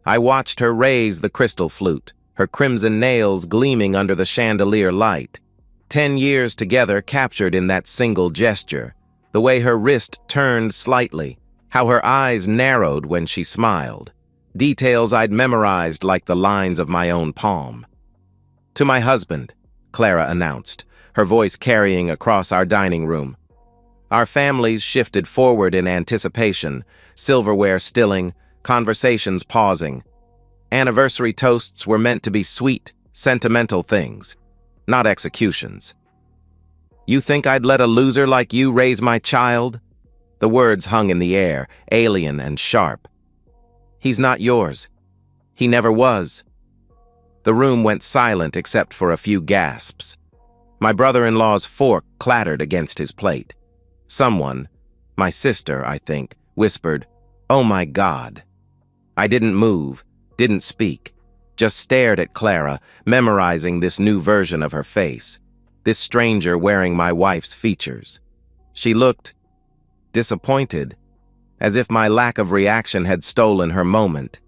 I watched her raise the crystal flute, her crimson nails gleaming under the chandelier light. 10 years together captured in that single gesture, the way her wrist turned slightly, how her eyes narrowed when she smiled. Details I'd memorized like the lines of my own palm. "To my husband," Clara announced, her voice carrying across our dining room. Our families shifted forward in anticipation, silverware stilling, conversations pausing. Anniversary toasts were meant to be sweet, sentimental things, not executions. "You think I'd let a loser like you raise my child?" The words hung in the air, alien and sharp. "He's not yours. He never was." The room went silent except for a few gasps. My brother-in-law's fork clattered against his plate. Someone, my sister, I think, whispered, "Oh my God." I didn't move, didn't speak, just stared at Clara, memorizing this new version of her face, this stranger wearing my wife's features. She looked disappointed, as if my lack of reaction had stolen her moment.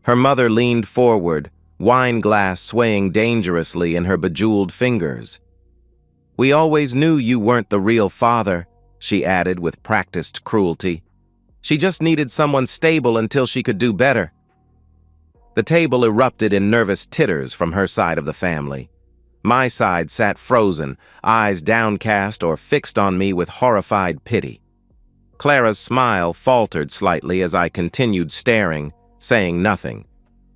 Her mother leaned forward, wine glass swaying dangerously in her bejeweled fingers. "We always knew you weren't the real father," she added with practiced cruelty. "She just needed someone stable until she could do better." The table erupted in nervous titters from her side of the family. My side sat frozen, eyes downcast or fixed on me with horrified pity. Clara's smile faltered slightly as I continued staring, saying nothing.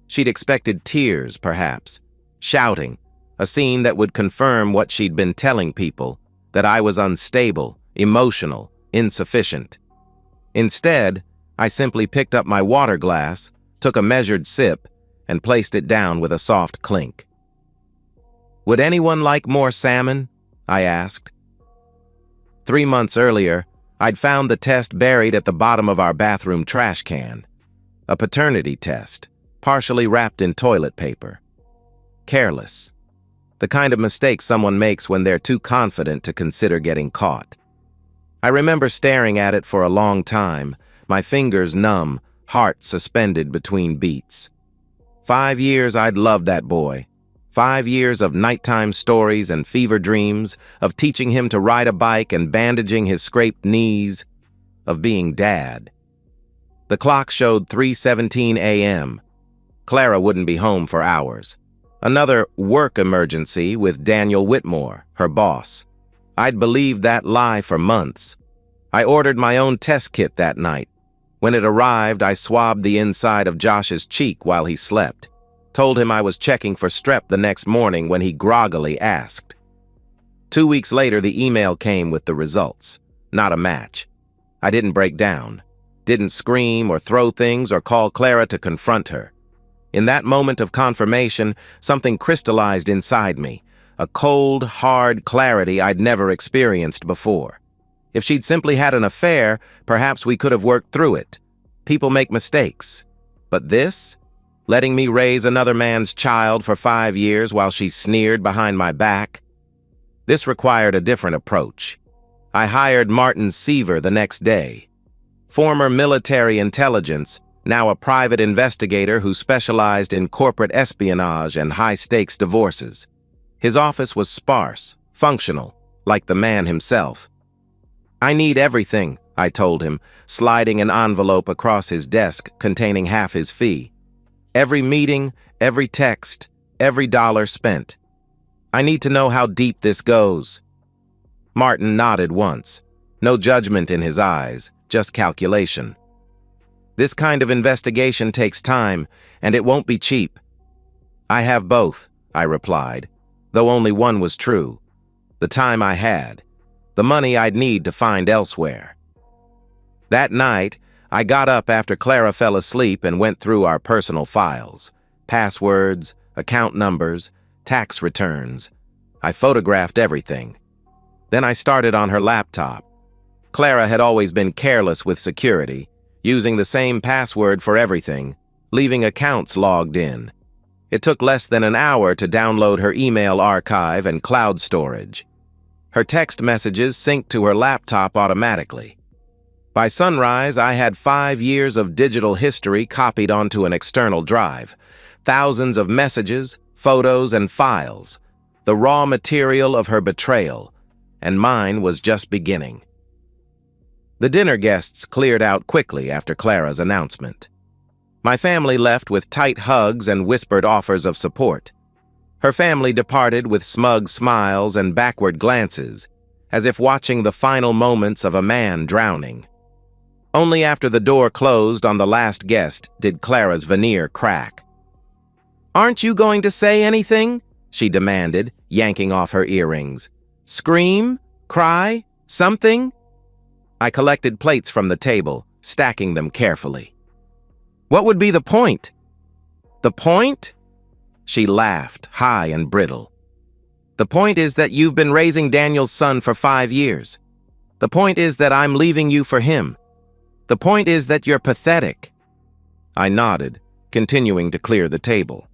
She'd expected tears, perhaps, shouting, a scene that would confirm what she'd been telling people, that I was unstable, emotional, insufficient. Instead, I simply picked up my water glass, took a measured sip, and placed it down with a soft clink. "Would anyone like more salmon?" I asked. 3 months earlier, I'd found the test buried at the bottom of our bathroom trash can. A paternity test, partially wrapped in toilet paper. Careless. The kind of mistake someone makes when they're too confident to consider getting caught. I remember staring at it for a long time, my fingers numb, heart suspended between beats. 5 years I'd loved that boy. 5 years of nighttime stories and fever dreams, of teaching him to ride a bike and bandaging his scraped knees, of being dad. The clock showed 3:17 a.m. Clara wouldn't be home for hours. Another work emergency with Daniel Whitmore, her boss. I'd believed that lie for months. I ordered my own test kit that night. When it arrived, I swabbed the inside of Josh's cheek while he slept. Told him I was checking for strep the next morning when he groggily asked. 2 weeks later, the email came with the results. Not a match. I didn't break down. Didn't scream or throw things or call Clara to confront her. In that moment of confirmation, something crystallized inside me, a cold, hard clarity I'd never experienced before. If she'd simply had an affair, perhaps we could have worked through it. People make mistakes. But this? Letting me raise another man's child for 5 years while she sneered behind my back? This required a different approach. I hired Martin Seaver the next day. Former military intelligence, now a private investigator who specialized in corporate espionage and high-stakes divorces. His office was sparse, functional, like the man himself. "I need everything," I told him, sliding an envelope across his desk containing half his fee. "Every meeting, every text, every dollar spent. I need to know how deep this goes." Martin nodded once. No judgment in his eyes, just calculation. "This kind of investigation takes time, and it won't be cheap." "I have both," I replied, though only one was true. The time I had. The money I'd need to find elsewhere. That night, I got up after Clara fell asleep and went through our personal files. Passwords, account numbers, tax returns. I photographed everything. Then I started on her laptop. Clara had always been careless with security, using the same password for everything, leaving accounts logged in. It took less than an hour to download her email archive and cloud storage. Her text messages synced to her laptop automatically. By sunrise, I had 5 years of digital history copied onto an external drive. Thousands of messages, photos, and files. The raw material of her betrayal. And mine was just beginning. The dinner guests cleared out quickly after Clara's announcement. My family left with tight hugs and whispered offers of support. Her family departed with smug smiles and backward glances, as if watching the final moments of a man drowning. Only after the door closed on the last guest did Clara's veneer crack. "Aren't you going to say anything?" she demanded, yanking off her earrings. "Scream? Cry? Something?" I collected plates from the table, stacking them carefully. "What would be the point?" "The point?" She laughed, high and brittle. "The point is that you've been raising Daniel's son for 5 years. The point is that I'm leaving you for him. The point is that you're pathetic." I nodded, continuing to clear the table.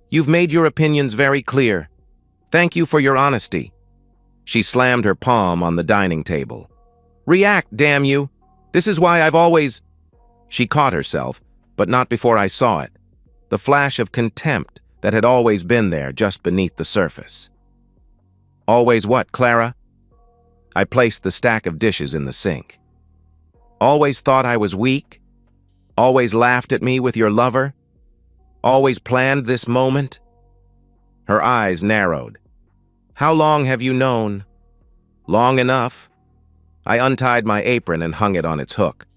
"You've made your opinions very clear. Thank you for your honesty." She slammed her palm on the dining table. "React, damn you! This is why I've always—" She caught herself, but not before I saw it. The flash of contempt that had always been there just beneath the surface. "Always what, Clara?" I placed the stack of dishes in the sink. "Always thought I was weak? Always laughed at me with your lover? Always planned this moment?" Her eyes narrowed. "How long have you known?" "Long enough." I untied my apron and hung it on its hook.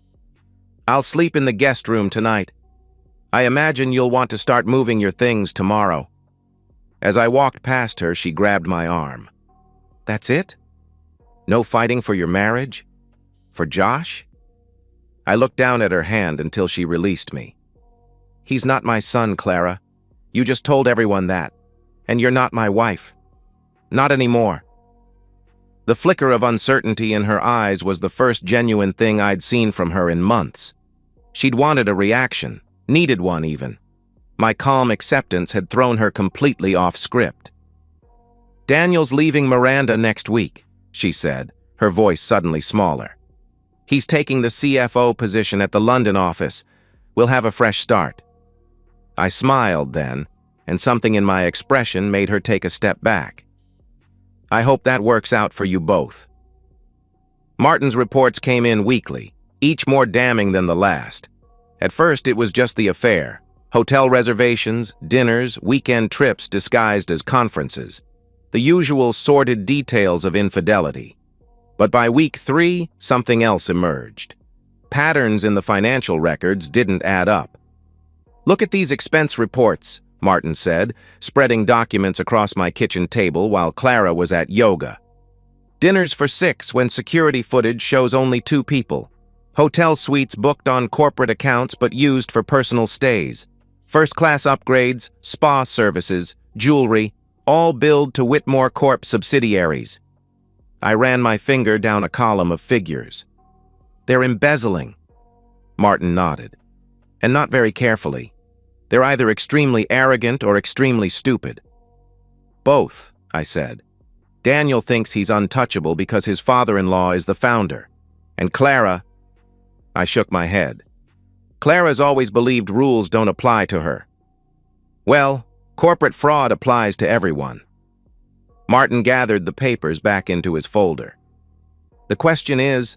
"I'll sleep in the guest room tonight. I imagine you'll want to start moving your things tomorrow." As I walked past her, she grabbed my arm. "That's it? No fighting for your marriage? For Josh?" I looked down at her hand until she released me. "He's not my son, Clara. You just told everyone that. And you're not my wife. Not anymore." The flicker of uncertainty in her eyes was the first genuine thing I'd seen from her in months. She'd wanted a reaction, needed one even. My calm acceptance had thrown her completely off script. "Daniel's leaving Miranda next week," she said, her voice suddenly smaller. "He's taking the CFO position at the London office. We'll have a fresh start." I smiled then, and something in my expression made her take a step back. "I hope that works out for you both." Martin's reports came in weekly, each more damning than the last. At first, it was just the affair. Hotel reservations, dinners, weekend trips disguised as conferences. The usual sordid details of infidelity. But by week 3, something else emerged. Patterns in the financial records didn't add up. "Look at these expense reports," Martin said, spreading documents across my kitchen table while Clara was at yoga. "Dinners for 6 when security footage shows only 2 people. Hotel suites booked on corporate accounts but used for personal stays. First-class upgrades, spa services, jewelry, all billed to Whitmore Corp subsidiaries." I ran my finger down a column of figures. "They're embezzling." Martin nodded. "And not very carefully. They're either extremely arrogant or extremely stupid." "Both," I said. "Daniel thinks he's untouchable because his father-in-law is the founder. And Clara—" I shook my head. "Clara's always believed rules don't apply to her." "Well, corporate fraud applies to everyone." Martin gathered the papers back into his folder. "The question is,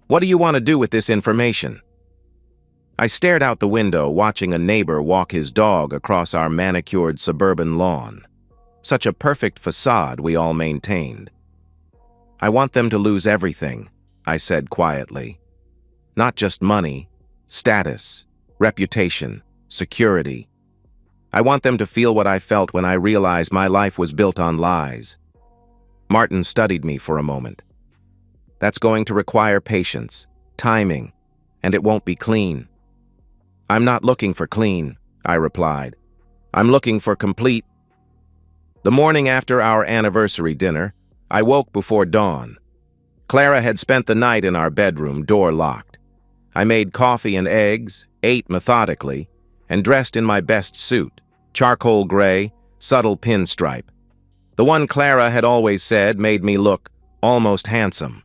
what do you want to do with this information?" I stared out the window, watching a neighbor walk his dog across our manicured suburban lawn. Such a perfect facade we all maintained. "I want them to lose everything," I said quietly. "Not just money, status, reputation, security. I want them to feel what I felt when I realized my life was built on lies." Martin studied me for a moment. "That's going to require patience, timing, and it won't be clean." "I'm not looking for clean," I replied. "I'm looking for complete." The morning after our anniversary dinner, I woke before dawn. Clara had spent the night in our bedroom, door locked. I made coffee and eggs, ate methodically, and dressed in my best suit, charcoal gray, subtle pinstripe. The one Clara had always said made me look almost handsome.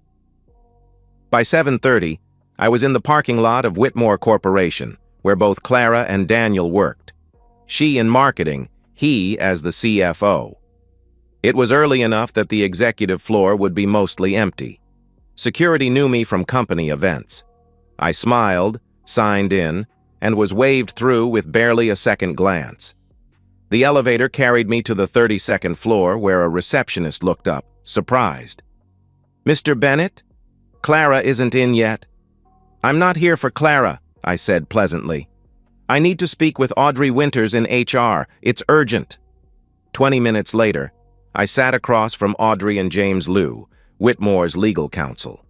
By 7:30, I was in the parking lot of Whitmore Corporation, where both Clara and Daniel worked. She in marketing, he as the CFO. It was early enough that the executive floor would be mostly empty. Security knew me from company events. I smiled, signed in, and was waved through with barely a second glance. The elevator carried me to the 32nd floor, where a receptionist looked up, surprised. "Mr. Bennett? Clara isn't in yet." "I'm not here for Clara," I said pleasantly. "I need to speak with Audrey Winters in HR. It's urgent." 20 minutes later, I sat across from Audrey and James Liu, Whitmore's legal counsel.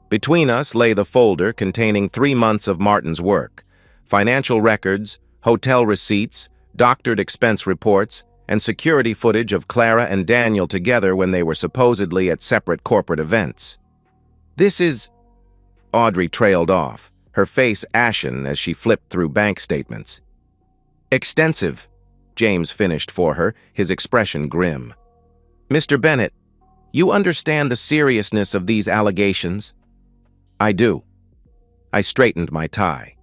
Between us lay the folder containing 3 months of Martin's work, financial records, hotel receipts, doctored expense reports, and security footage of Clara and Daniel together when they were supposedly at separate corporate events. "This is—" Audrey trailed off, her face ashen as she flipped through bank statements. "Extensive," James finished for her, his expression grim. "Mr. Bennett, you understand the seriousness of these allegations?" "I do." I straightened my tie.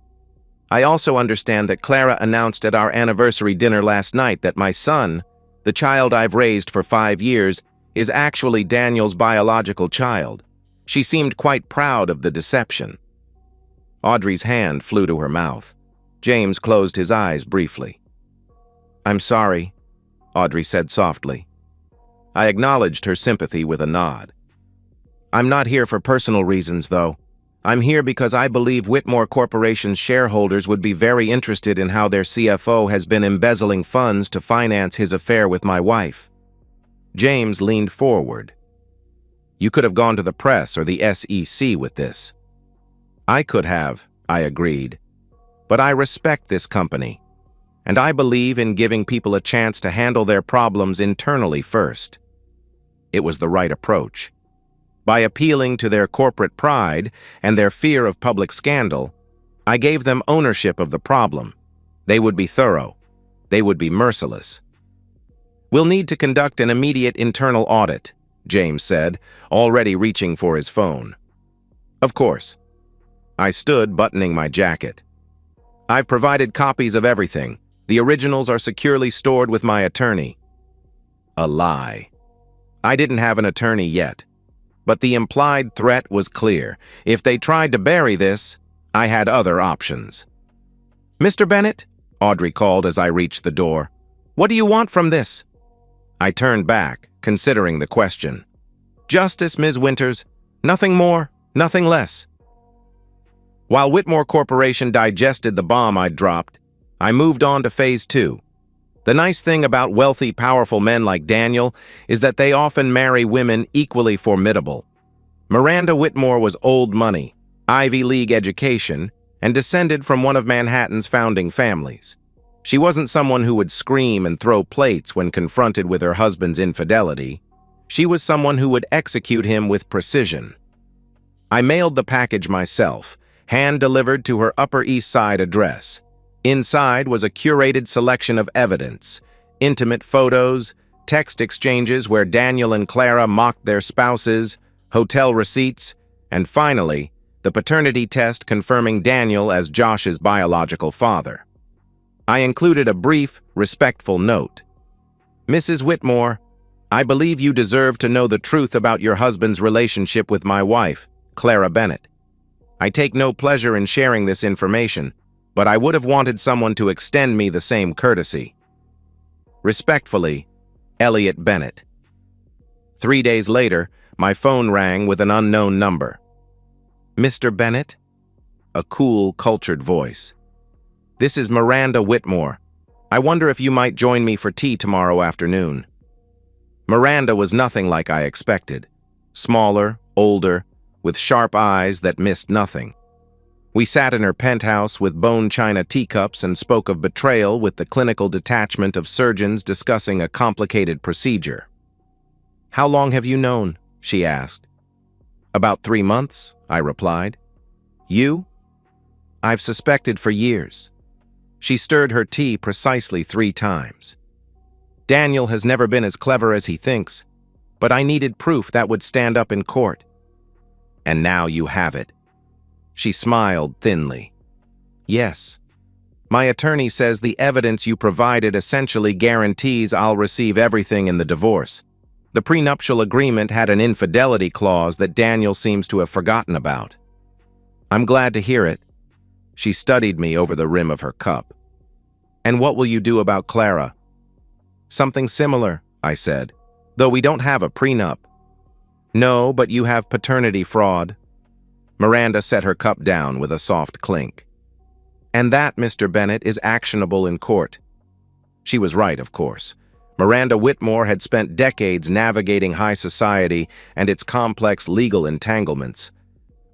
"I also understand that Clara announced at our anniversary dinner last night that my son, the child I've raised for 5 years, is actually Daniel's biological child. She seemed quite proud of the deception." Audrey's hand flew to her mouth. James closed his eyes briefly. "I'm sorry," Audrey said softly. I acknowledged her sympathy with a nod. "I'm not here for personal reasons, though. I'm here because I believe Whitmore Corporation's shareholders would be very interested in how their CFO has been embezzling funds to finance his affair with my wife." James leaned forward. "You could have gone to the press or the SEC with this." "I could have," I agreed. "But I respect this company, and I believe in giving people a chance to handle their problems internally first." It was the right approach. By appealing to their corporate pride and their fear of public scandal, I gave them ownership of the problem. They would be thorough. They would be merciless. "We'll need to conduct an immediate internal audit," James said, already reaching for his phone. "Of course." I stood, buttoning my jacket. "I've provided copies of everything. The originals are securely stored with my attorney." A lie. I didn't have an attorney yet. But the implied threat was clear. If they tried to bury this, I had other options. "Mr. Bennett," Audrey called as I reached the door, "what do you want from this?" I turned back, considering the question. "Justice, Ms. Winters. Nothing more, nothing less." While Whitmore Corporation digested the bomb I'd dropped, I moved on to Phase 2. The nice thing about wealthy, powerful men like Daniel is that they often marry women equally formidable. Miranda Whitmore was old money, Ivy League education, and descended from one of Manhattan's founding families. She wasn't someone who would scream and throw plates when confronted with her husband's infidelity. She was someone who would execute him with precision. I mailed the package myself, hand-delivered to her Upper East Side address. Inside was a curated selection of evidence, intimate photos, text exchanges where Daniel and Clara mocked their spouses, hotel receipts, and finally, the paternity test confirming Daniel as Josh's biological father. I included a brief, respectful note. "Mrs. Whitmore, I believe you deserve to know the truth about your husband's relationship with my wife, Clara Bennett. I take no pleasure in sharing this information, but I would have wanted someone to extend me the same courtesy. Respectfully, Elliot Bennett." 3 days later, my phone rang with an unknown number. "Mr. Bennett?" A cool, cultured voice. "This is Miranda Whitmore. I wonder if you might join me for tea tomorrow afternoon." Miranda was nothing like I expected. Smaller, older, with sharp eyes that missed nothing. We sat in her penthouse with bone china teacups and spoke of betrayal with the clinical detachment of surgeons discussing a complicated procedure. "How long have you known?" she asked. "About 3 months," I replied. "You?" "I've suspected for years." She stirred her tea precisely 3 times. "Daniel has never been as clever as he thinks, but I needed proof that would stand up in court. And now you have it." She smiled thinly. Yes. My attorney says the evidence you provided essentially guarantees I'll receive everything in the divorce. The prenuptial agreement had an infidelity clause that Daniel seems to have forgotten about. I'm glad to hear it. She studied me over the rim of her cup. And what will you do about Clara? Something similar, I said, though we don't have a prenup. No, but you have paternity fraud. Miranda set her cup down with a soft clink. And that, Mr. Bennett, is actionable in court. She was right, of course. Miranda Whitmore had spent decades navigating high society and its complex legal entanglements.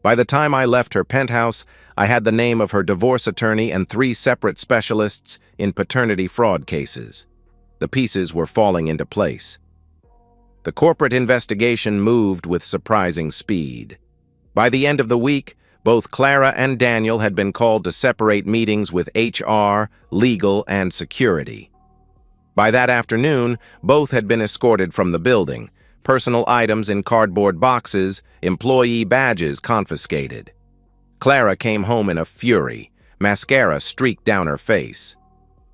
By the time I left her penthouse, I had the name of her divorce attorney and 3 separate specialists in paternity fraud cases. The pieces were falling into place. The corporate investigation moved with surprising speed. By the end of the week, both Clara and Daniel had been called to separate meetings with HR, legal, and security. By that afternoon, both had been escorted from the building, personal items in cardboard boxes, employee badges confiscated. Clara came home in a fury. Mascara streaked down her face.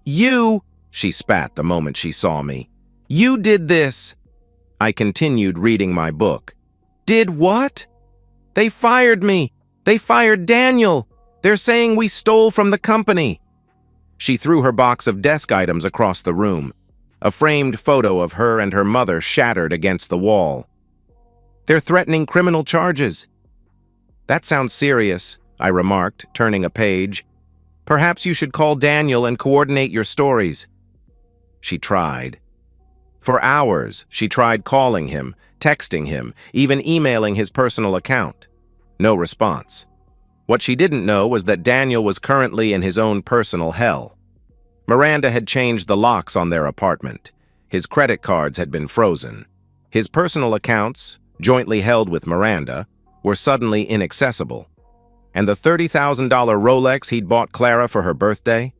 "You," she spat the moment she saw me. "You did this." I continued reading my book. "Did what?" "They fired me. They fired Daniel. They're saying we stole from the company." She threw her box of desk items across the room. A framed photo of her and her mother shattered against the wall. "They're threatening criminal charges." "That sounds serious," I remarked, turning a page. "Perhaps you should call Daniel and coordinate your stories." She tried. For hours, she tried calling him, texting him, even emailing his personal account. No response. What she didn't know was that Daniel was currently in his own personal hell. Miranda had changed the locks on their apartment. His credit cards had been frozen. His personal accounts, jointly held with Miranda, were suddenly inaccessible. And the $30,000 Rolex he'd bought Clara for her birthday?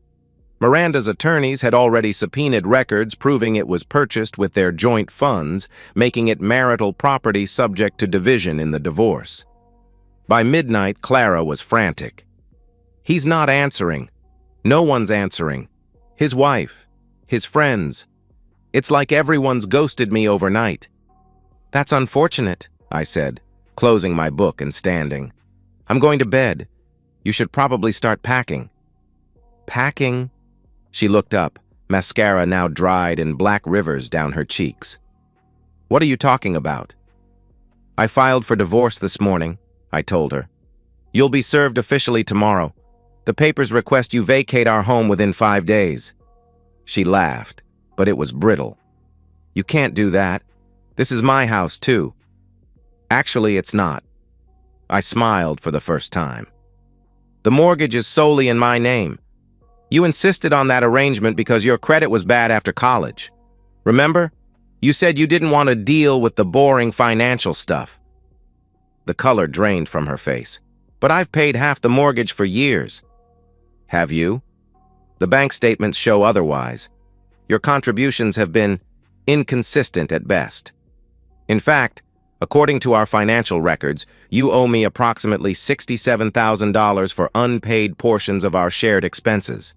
Miranda's attorneys had already subpoenaed records proving it was purchased with their joint funds, making it marital property subject to division in the divorce. By midnight, Clara was frantic. "He's not answering. No one's answering. His wife, his friends. It's like everyone's ghosted me overnight." "That's unfortunate," I said, closing my book and standing. "I'm going to bed. You should probably start packing." "Packing?" She looked up, mascara now dried in black rivers down her cheeks. "What are you talking about?" "I filed for divorce this morning," I told her. "You'll be served officially tomorrow. The papers request you vacate our home within 5 days." She laughed, but it was brittle. "You can't do that. This is my house, too." "Actually, it's not." I smiled for the first time. "The mortgage is solely in my name. You insisted on that arrangement because your credit was bad after college. Remember? You said you didn't want to deal with the boring financial stuff." The color drained from her face. "But I've paid half the mortgage for years." "Have you?" "The bank statements show otherwise. Your contributions have been inconsistent at best. In fact, according to our financial records, you owe me approximately $67,000 for unpaid portions of our shared expenses."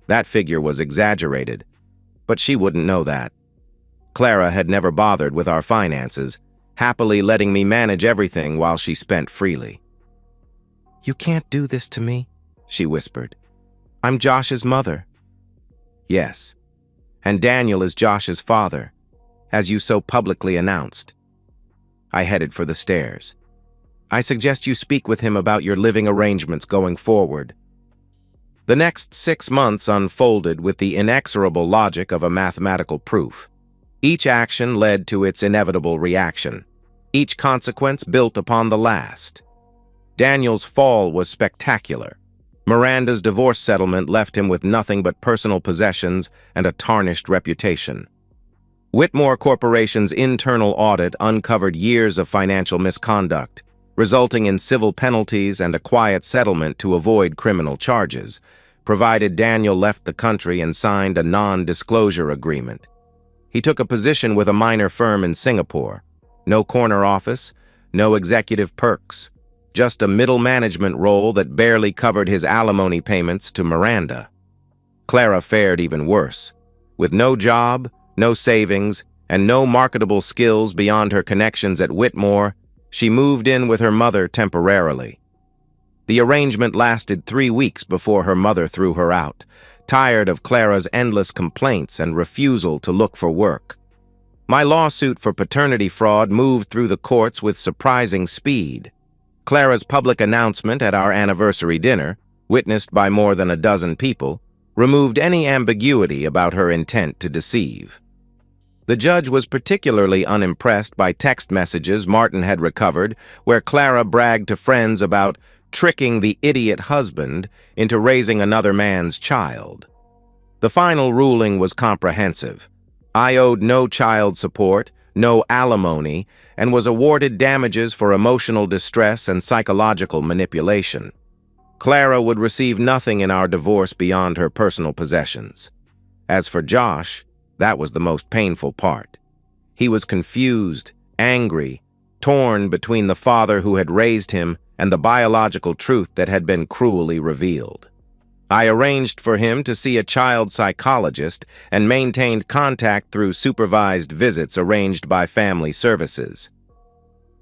That figure was exaggerated, but she wouldn't know that. Clara had never bothered with our finances, happily letting me manage everything while she spent freely. "You can't do this to me," she whispered. "I'm Josh's mother." "Yes, and Daniel is Josh's father, as you so publicly announced." I headed for the stairs. "I suggest you speak with him about your living arrangements going forward." The next 6 months unfolded with the inexorable logic of a mathematical proof. Each action led to its inevitable reaction. Each consequence built upon the last. Daniel's fall was spectacular. Miranda's divorce settlement left him with nothing but personal possessions and a tarnished reputation. Whitmore Corporation's internal audit uncovered years of financial misconduct, resulting in civil penalties and a quiet settlement to avoid criminal charges, provided Daniel left the country and signed a non-disclosure agreement. He took a position with a minor firm in Singapore. No corner office, no executive perks. just a middle management role that barely covered his alimony payments to Miranda. Clara fared even worse. With no job, no savings, and no marketable skills beyond her connections at Whitmore, she moved in with her mother temporarily. The arrangement lasted 3 weeks before her mother threw her out, tired of Clara's endless complaints and refusal to look for work. My lawsuit for paternity fraud moved through the courts with surprising speed. Clara's public announcement at our anniversary dinner, witnessed by more than a dozen people, removed any ambiguity about her intent to deceive. The judge was particularly unimpressed by text messages Martin had recovered where Clara bragged to friends about tricking the idiot husband into raising another man's child. The final ruling was comprehensive. I owed no child support, no alimony, and was awarded damages for emotional distress and psychological manipulation. Clara would receive nothing in our divorce beyond her personal possessions. As for Josh, that was the most painful part. He was confused, angry, torn between the father who had raised him and the biological truth that had been cruelly revealed. I arranged for him to see a child psychologist and maintained contact through supervised visits arranged by family services.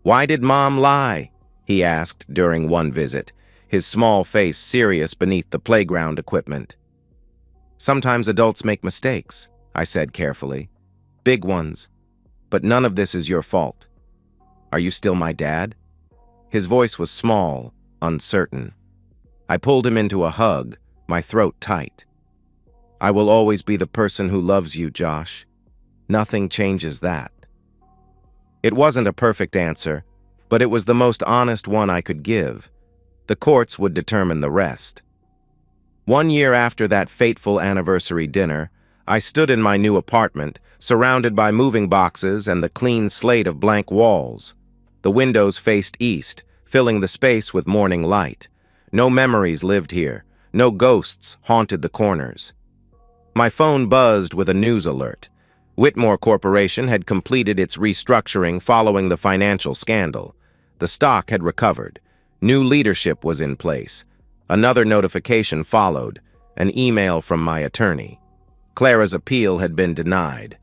"Why did Mom lie?" he asked during one visit, his small face serious beneath the playground equipment. "Sometimes adults make mistakes," I said carefully. "Big ones. But none of this is your fault. Are you still my dad?" His voice was small, uncertain. I pulled him into a hug, my throat tight. "I will always be the person who loves you, Josh. Nothing changes that." It wasn't a perfect answer, but it was the most honest one I could give. The courts would determine the rest. 1 year after that fateful anniversary dinner, I stood in my new apartment, surrounded by moving boxes and the clean slate of blank walls. The windows faced east, filling the space with morning light. No memories lived here. No ghosts haunted the corners. My phone buzzed with a news alert. Whitmore Corporation had completed its restructuring following the financial scandal. The stock had recovered. New leadership was in place. Another notification followed, an email from my attorney. Clara's appeal had been denied.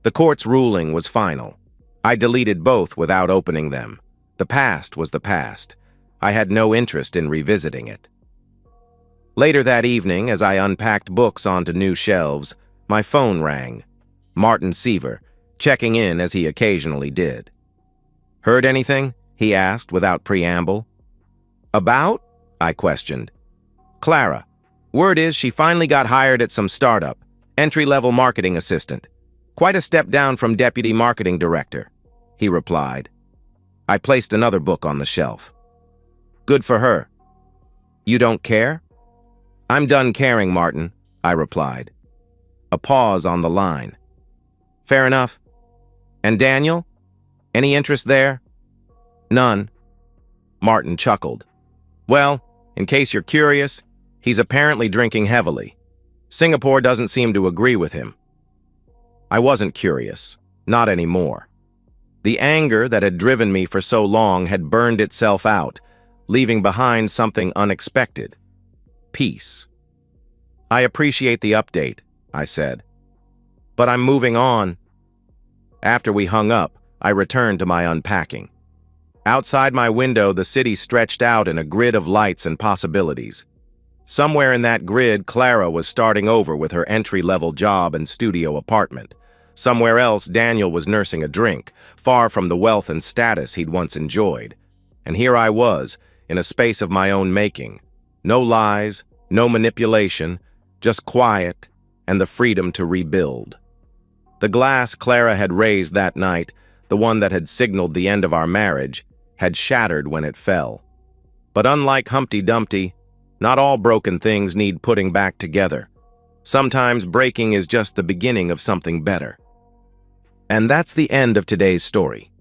The court's ruling was final. I deleted both without opening them. The past was the past. I had no interest in revisiting it. Later that evening, as I unpacked books onto new shelves, my phone rang. Martin Seaver, checking in as he occasionally did. "Heard anything?" he asked without preamble. "About?" I questioned. "Clara. Word is she finally got hired at some startup, entry-level marketing assistant. Quite a step down from deputy marketing director," he replied. I placed another book on the shelf. "Good for her. You don't care?" "I'm done caring, Martin," I replied. A pause on the line. "Fair enough. And Daniel? Any interest there?" "None." Martin chuckled. "Well, in case you're curious, he's apparently drinking heavily. Singapore doesn't seem to agree with him." I wasn't curious. Not anymore. The anger that had driven me for so long had burned itself out, leaving behind something unexpected. Peace. "I appreciate the update," I said. "But I'm moving on." After we hung up, I returned to my unpacking. Outside my window, the city stretched out in a grid of lights and possibilities. Somewhere in that grid, Clara was starting over with her entry-level job and studio apartment. Somewhere else, Daniel was nursing a drink, far from the wealth and status he'd once enjoyed. And here I was, in a space of my own making. No lies, no manipulation, just quiet and the freedom to rebuild. The glass Clara had raised that night, the one that had signaled the end of our marriage, had shattered when it fell. But unlike Humpty Dumpty, not all broken things need putting back together. Sometimes breaking is just the beginning of something better. And that's the end of today's story.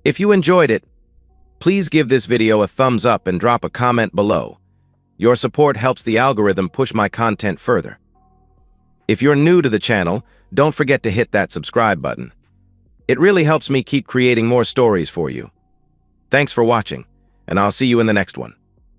If you enjoyed it, please give this video a thumbs up and drop a comment below. Your support helps the algorithm push my content further. If you're new to the channel, don't forget to hit that subscribe button. It really helps me keep creating more stories for you. Thanks for watching, and I'll see you in the next one.